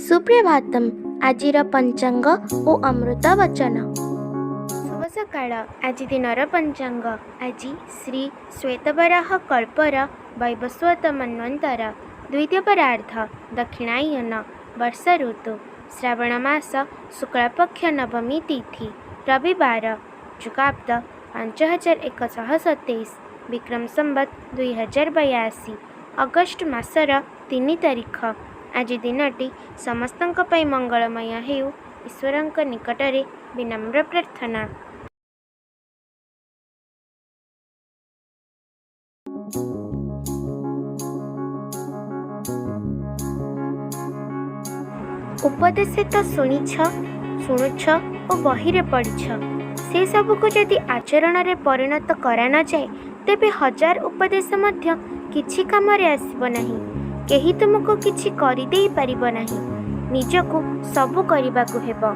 सुप्रभातम आजिर पंचांग ओ अमृत वचन। शुभ सकाळ। आज दिनर पंचांग। आज श्री श्वेतवराह कल्पर वैवस्वत मन्वंतर द्वितीय परार्ध दक्षिणायन वर्ष ऋतु श्रावण मास शुक्लपक्ष नवमी तिथि रविवार जुगाब्द 5127 विक्रम संबत 2082 अगस्ट मासर 3 तारिख। आज दिनटी समस्तंक पई मंगलमय हेउ ईश्वरंक निकटरे विनम्र प्रार्थना। उपदेश तो शुणुछ और बहिरे पढ़िछ, से सबको यदि आचरण में परिणत करा न जाए तेबे हजार उपदेश मध्य किछि कामरे आसिब नाही। केही तुमको किछि करि देई परिब नाही। निजको सबु करिबाकु हेबो।